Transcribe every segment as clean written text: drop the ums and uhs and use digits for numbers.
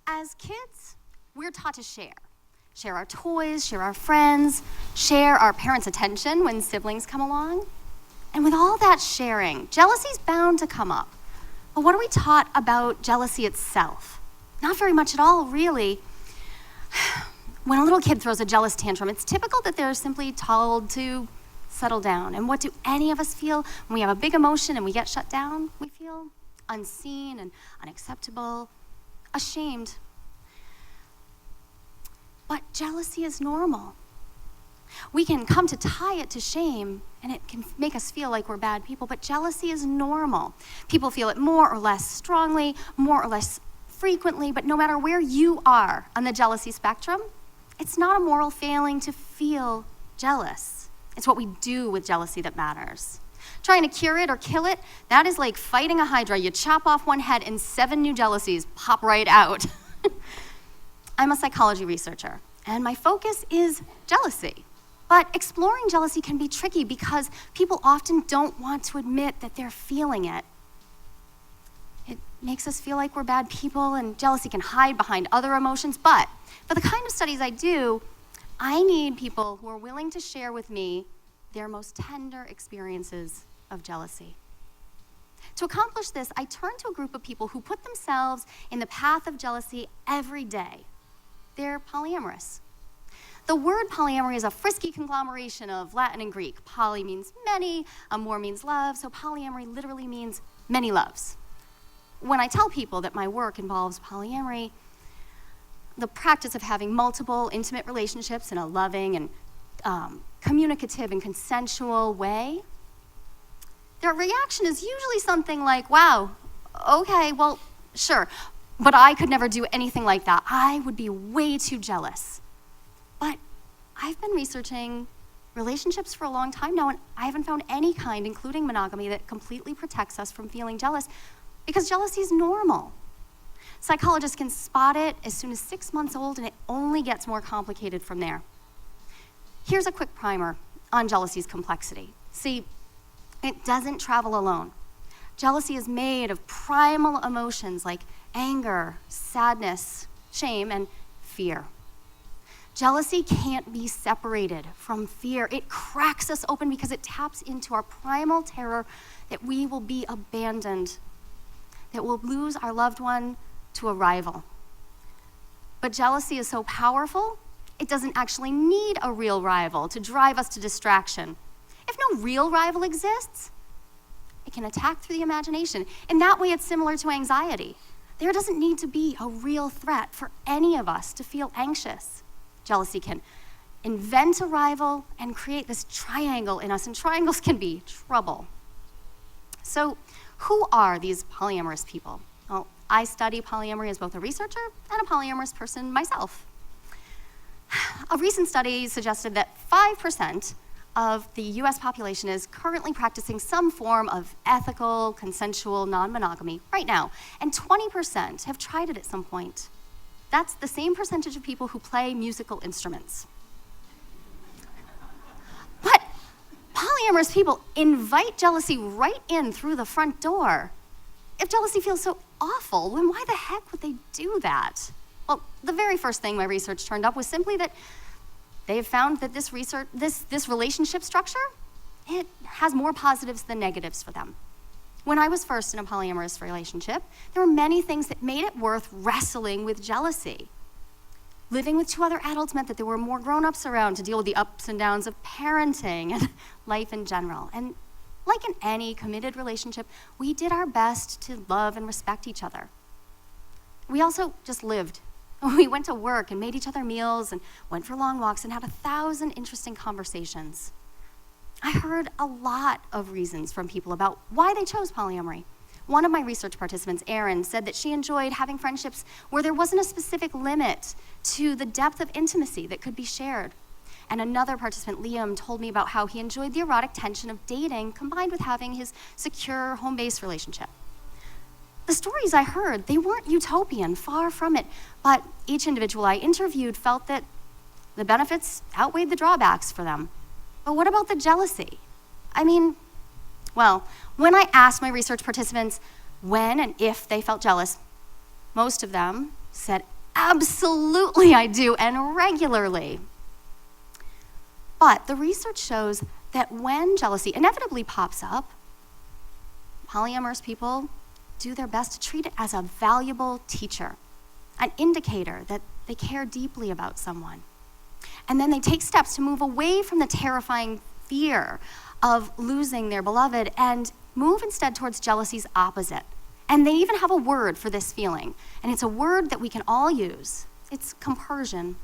As kids, we're taught to share. Share our toys, share our friends, share our parents' attention when siblings come along. And with all that sharing, jealousy's bound to come up. But what are we taught about jealousy itself? Not very much at all, really. When a little kid throws a jealous tantrum, it's typical that they're simply told to settle down. And what do any of us feel when we have a big emotion and we get shut down? We feel unseen and unacceptable, ashamed. But jealousy is normal. We can come to tie it to shame, and it can make us feel like we're bad people, but jealousy is normal. People feel it more or less strongly, more or less frequently, but no matter where you are on the jealousy spectrum, it's not a moral failing to feel jealous. It's what we do with jealousy that matters. Trying to cure it or kill it, that is like fighting a hydra. You chop off one head and 7 new jealousies pop right out. I'm a psychology researcher, and my focus is jealousy. But exploring jealousy can be tricky because people often don't want to admit that they're feeling it. It makes us feel like we're bad people, and jealousy can hide behind other emotions. But for the kind of studies I do, I need people who are willing to share with me their most tender experiences of jealousy. To accomplish this, I turned to a group of people who put themselves in the path of jealousy every day. They're polyamorous. The word polyamory is a frisky conglomeration of Latin and Greek. Poly means many, amor means love, so polyamory literally means many loves. When I tell people that my work involves polyamory, the practice of having multiple intimate relationships in a loving and communicative and consensual way, their reaction is usually something like, wow, okay, well, sure, but I could never do anything like that. I would be way too jealous. But I've been researching relationships for a long time now, and I haven't found any kind, including monogamy, that completely protects us from feeling jealous, because jealousy is normal. Psychologists can spot it as soon as 6 months old, and it only gets more complicated from there. Here's a quick primer on jealousy's complexity. See, it doesn't travel alone. Jealousy is made of primal emotions like anger, sadness, shame, and fear. Jealousy can't be separated from fear. It cracks us open because it taps into our primal terror that we will be abandoned, that we'll lose our loved one to a rival. But jealousy is so powerful, it doesn't actually need a real rival to drive us to distraction. If no real rival exists, it can attack through the imagination. In that way, it's similar to anxiety. There doesn't need to be a real threat for any of us to feel anxious. Jealousy can invent a rival and create this triangle in us, and triangles can be trouble. So, who are these polyamorous people? Well, I study polyamory as both a researcher and a polyamorous person myself. A recent study suggested that 5% of the US population is currently practicing some form of ethical, consensual non-monogamy right now, and 20% have tried it at some point. That's the same percentage of people who play musical instruments. But polyamorous people invite jealousy right in through the front door. If jealousy feels so awful, then why the heck would they do that? Well, the very first thing my research turned up was simply that they've found that this relationship structure, it has more positives than negatives for them. When I was first in a polyamorous relationship, there were many things that made it worth wrestling with jealousy. Living with 2 other adults meant that there were more grown-ups around to deal with the ups and downs of parenting and life in general. And like in any committed relationship, we did our best to love and respect each other. We also just lived. We went to work and made each other meals and went for long walks and had 1,000 interesting conversations. I heard a lot of reasons from people about why they chose polyamory. One of my research participants, Erin, said that she enjoyed having friendships where there wasn't a specific limit to the depth of intimacy that could be shared. And another participant, Liam, told me about how he enjoyed the erotic tension of dating combined with having his secure home-based relationship. The stories I heard, they weren't utopian, far from it, but each individual I interviewed felt that the benefits outweighed the drawbacks for them. But what about the jealousy? I mean, well, when I asked my research participants when and if they felt jealous, most of them said Absolutely I do, and regularly. But the research shows that when jealousy inevitably pops up, polyamorous people do their best to treat it as a valuable teacher, an indicator that they care deeply about someone. And then they take steps to move away from the terrifying fear of losing their beloved and move instead towards jealousy's opposite. And they even have a word for this feeling, and it's a word that we can all use. It's compersion.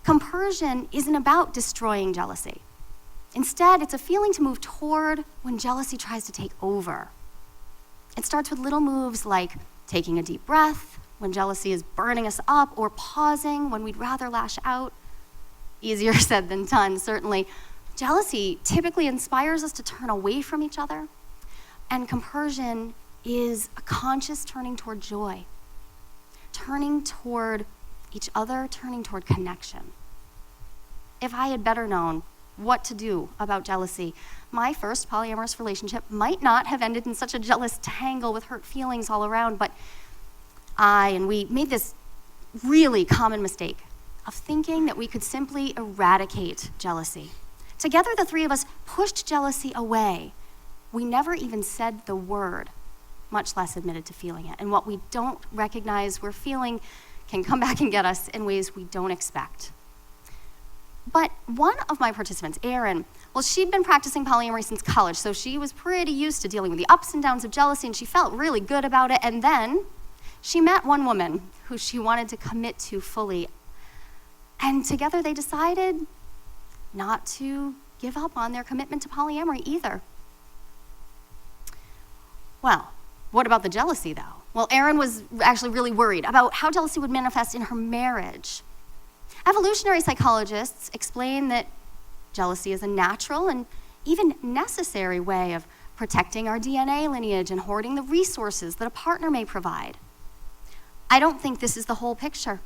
Compersion isn't about destroying jealousy. Instead, it's a feeling to move toward when jealousy tries to take over. It starts with little moves like taking a deep breath when jealousy is burning us up, or pausing when we'd rather lash out. Easier said than done, certainly. Jealousy typically inspires us to turn away from each other, and compersion is a conscious turning toward joy, turning toward each other, turning toward connection. If I had better known what to do about jealousy, my first polyamorous relationship might not have ended in such a jealous tangle with hurt feelings all around, but we made this really common mistake of thinking that we could simply eradicate jealousy. Together, the three of us pushed jealousy away. We never even said the word, much less admitted to feeling it. And what we don't recognize we're feeling can come back and get us in ways we don't expect. But one of my participants, Erin, well, she'd been practicing polyamory since college, so she was pretty used to dealing with the ups and downs of jealousy, and she felt really good about it. And then she met one woman who she wanted to commit to fully. And together they decided not to give up on their commitment to polyamory either. Well, what about the jealousy, though? Well, Erin was actually really worried about how jealousy would manifest in her marriage. Evolutionary psychologists explain that jealousy is a natural and even necessary way of protecting our DNA lineage and hoarding the resources that a partner may provide. I don't think this is the whole picture,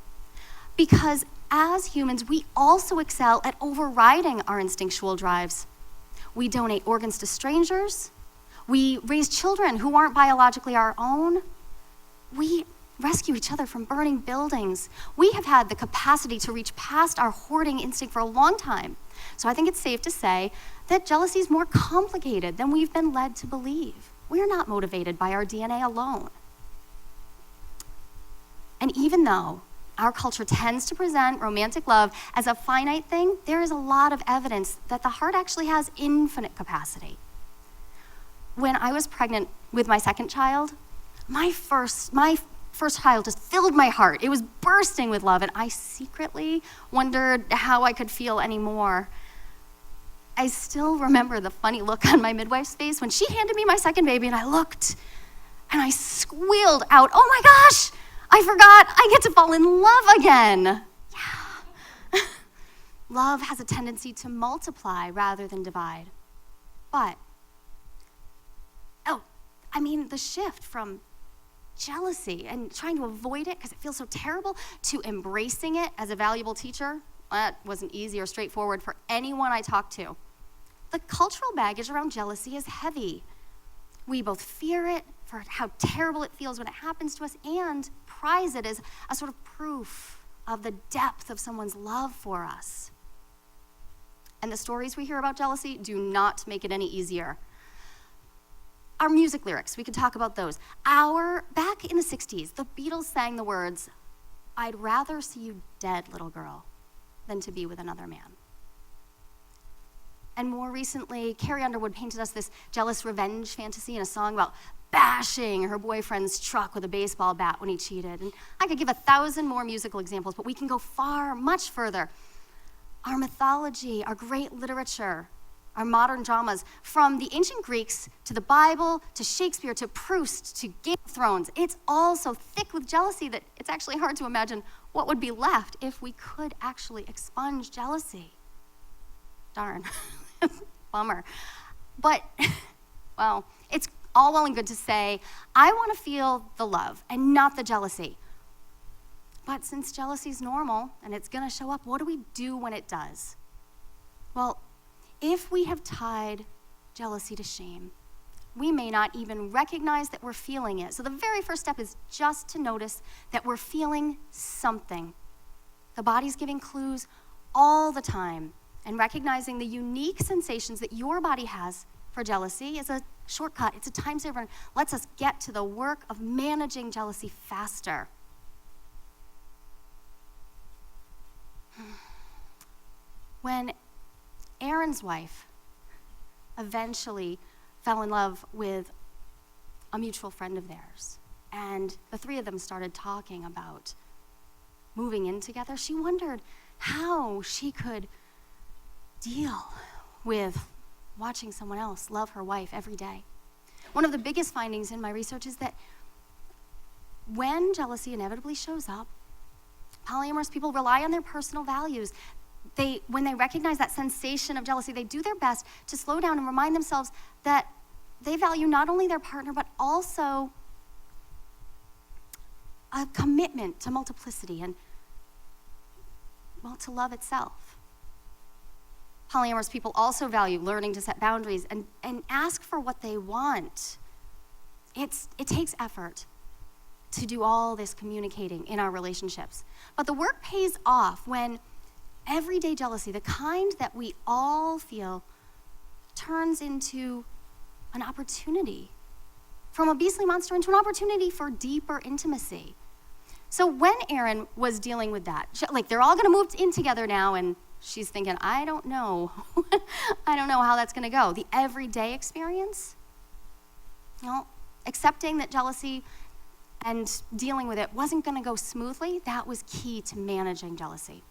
because as humans, we also excel at overriding our instinctual drives. We donate organs to strangers. We raise children who aren't biologically our own. We rescue each other from burning buildings. We have had the capacity to reach past our hoarding instinct for a long time. So I think it's safe to say that jealousy is more complicated than we've been led to believe. We're not motivated by our DNA alone. And even though our culture tends to present romantic love as a finite thing, there is a lot of evidence that the heart actually has infinite capacity. When I was pregnant with my second child, my first child just filled my heart. It was bursting with love, and I secretly wondered how I could feel any more. I still remember the funny look on my midwife's face when she handed me my second baby, and I looked, and I squealed out, "Oh my gosh, I forgot, I get to fall in love again." Yeah. Love has a tendency to multiply rather than divide. But, the shift from jealousy and trying to avoid it because it feels so terrible to embracing it as a valuable teacher, that wasn't easy or straightforward for anyone I talked to. The cultural baggage around jealousy is heavy. We both fear it for how terrible it feels when it happens to us and prize it as a sort of proof of the depth of someone's love for us. And the stories we hear about jealousy do not make it any easier. Our music lyrics, we could talk about those. Back in the 60s, the Beatles sang the words, "I'd rather see you dead, little girl, than to be with another man." And more recently, Carrie Underwood painted us this jealous revenge fantasy in a song about bashing her boyfriend's truck with a baseball bat when he cheated. And I could give 1,000 more musical examples, but we can go much further. Our mythology, our great literature, our modern dramas, from the ancient Greeks to the Bible to Shakespeare to Proust to Game of Thrones, it's all so thick with jealousy that it's actually hard to imagine what would be left if we could actually expunge jealousy. Darn, bummer. But, it's all well and good to say, I want to feel the love and not the jealousy. But since jealousy is normal and it's going to show up, what do we do when it does? Well, if we have tied jealousy to shame, we may not even recognize that we're feeling it. So the very first step is just to notice that we're feeling something. The body's giving clues all the time, and recognizing the unique sensations that your body has for jealousy is a shortcut. It's a time saver and lets us get to the work of managing jealousy faster. When Aaron's wife eventually fell in love with a mutual friend of theirs, and the three of them started talking about moving in together, she wondered how she could deal with watching someone else love her wife every day. One of the biggest findings in my research is that when jealousy inevitably shows up, polyamorous people rely on their personal values. When they recognize that sensation of jealousy, they do their best to slow down and remind themselves that they value not only their partner, but also a commitment to multiplicity and, well, to love itself. Polyamorous people also value learning to set boundaries and ask for what they want. It takes effort to do all this communicating in our relationships. But the work pays off when everyday jealousy, the kind that we all feel, turns into an opportunity, from a beastly monster into an opportunity for deeper intimacy. So when Erin was dealing with that, like they're all gonna move in together now, and she's thinking, I don't know. I don't know how that's gonna go. The everyday experience, accepting that jealousy and dealing with it wasn't gonna go smoothly, that was key to managing jealousy.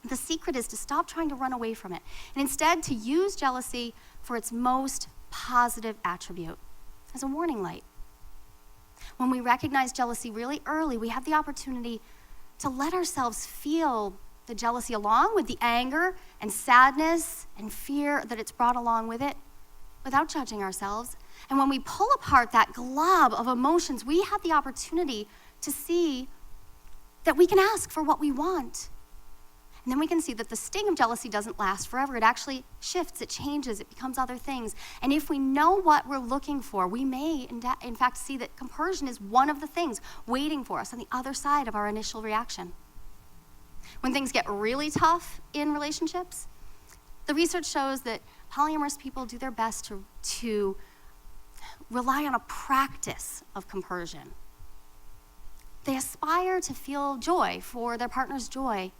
The secret is to stop trying to run away from it, and instead to use jealousy for its most positive attribute, as a warning light. When we recognize jealousy really early, we have the opportunity to let ourselves feel the jealousy along with the anger and sadness and fear that it's brought along with it, without judging ourselves. And when we pull apart that glob of emotions, we have the opportunity to see that we can ask for what we want. And then we can see that the sting of jealousy doesn't last forever. It actually shifts, it changes, it becomes other things. And if we know what we're looking for, we may, in fact, see that compersion is one of the things waiting for us on the other side of our initial reaction. When things get really tough in relationships, the research shows that polyamorous people do their best to rely on a practice of compersion. They aspire to feel joy for their partner's joy.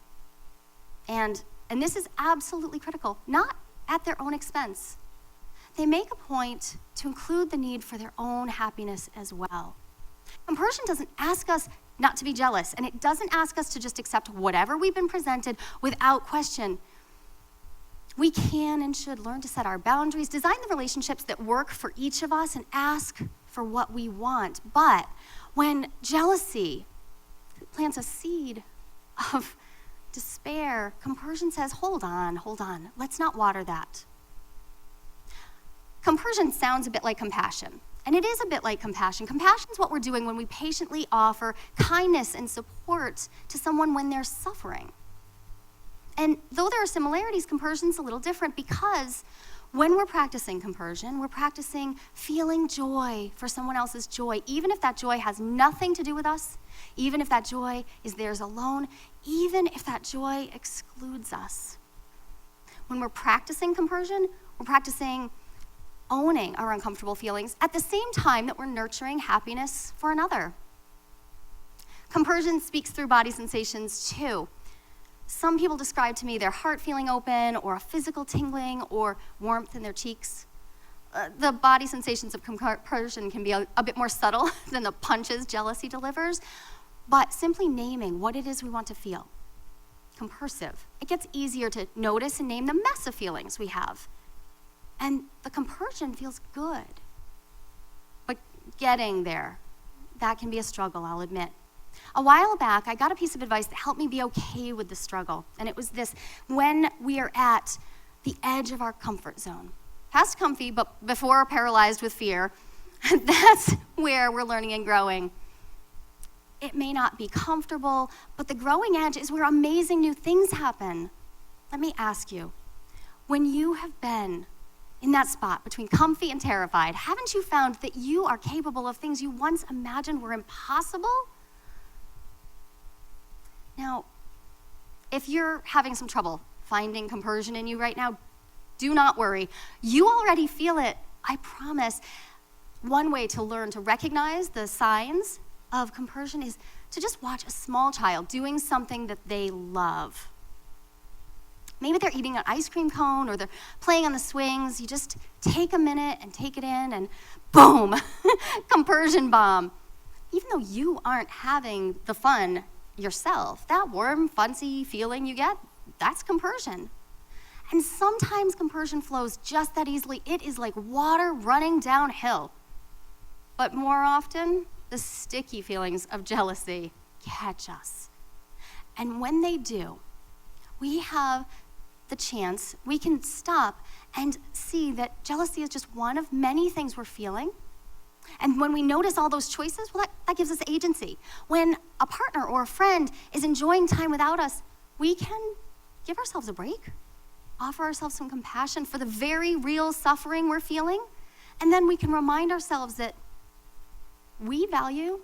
And this is absolutely critical, not at their own expense. They make a point to include the need for their own happiness as well. Compersion doesn't ask us not to be jealous, and it doesn't ask us to just accept whatever we've been presented without question. We can and should learn to set our boundaries, design the relationships that work for each of us, and ask for what we want. But when jealousy plants a seed of despair, compersion says, hold on, let's not water that. Compersion sounds a bit like compassion, and it is a bit like compassion. Compassion is what we're doing when we patiently offer kindness and support to someone when they're suffering. And though there are similarities, compersion's a little different, because when we're practicing compersion, we're practicing feeling joy for someone else's joy, even if that joy has nothing to do with us, even if that joy is theirs alone, even if that joy excludes us. When we're practicing compersion, we're practicing owning our uncomfortable feelings at the same time that we're nurturing happiness for another. Compersion speaks through body sensations too. Some people describe to me their heart feeling open, or a physical tingling, or warmth in their cheeks. The body sensations of compersion can be a bit more subtle than the punches jealousy delivers, but simply naming what it is we want to feel. Compersive. It gets easier to notice and name the mess of feelings we have. And the compersion feels good. But getting there, that can be a struggle, I'll admit. A while back, I got a piece of advice that helped me be okay with the struggle. And it was this: when we are at the edge of our comfort zone, past comfy, but before paralyzed with fear, that's where we're learning and growing. It may not be comfortable, but the growing edge is where amazing new things happen. Let me ask you, when you have been in that spot between comfy and terrified, haven't you found that you are capable of things you once imagined were impossible? Now, if you're having some trouble finding compersion in you right now, do not worry. You already feel it, I promise. One way to learn to recognize the signs of compersion is to just watch a small child doing something that they love. Maybe they're eating an ice cream cone or they're playing on the swings. You just take a minute and take it in and boom, compersion bomb. Even though you aren't having the fun yourself, that warm, fuzzy feeling you get, that's compersion. And sometimes compersion flows just that easily. It is like water running downhill. But more often, the sticky feelings of jealousy catch us. And when they do, we have the chance, we can stop and see that jealousy is just one of many things we're feeling. And when we notice all those choices, well, that gives us agency. When a partner or a friend is enjoying time without us, we can give ourselves a break, offer ourselves some compassion for the very real suffering we're feeling, and then we can remind ourselves that we value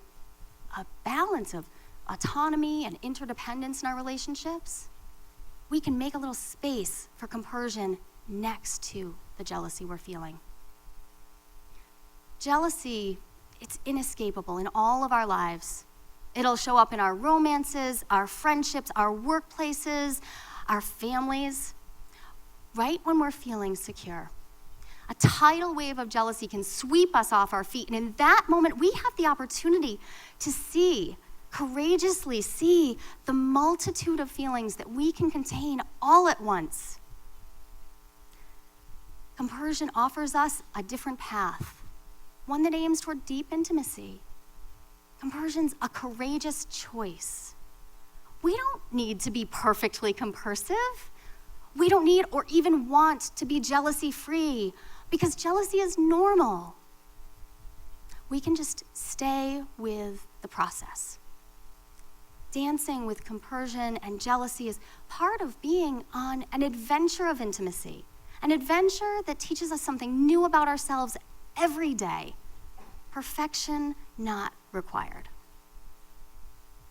a balance of autonomy and interdependence in our relationships. We can make a little space for compersion next to the jealousy we're feeling. Jealousy, it's inescapable in all of our lives. It'll show up in our romances, our friendships, our workplaces, our families, right when we're feeling secure. A tidal wave of jealousy can sweep us off our feet, and in that moment, we have the opportunity to courageously see the multitude of feelings that we can contain all at once. Compersion offers us a different path, one that aims toward deep intimacy. Compersion's a courageous choice. We don't need to be perfectly compersive. We don't need or even want to be jealousy-free because jealousy is normal. We can just stay with the process. Dancing with compersion and jealousy is part of being on an adventure of intimacy, an adventure that teaches us something new about ourselves every day. Perfection not required.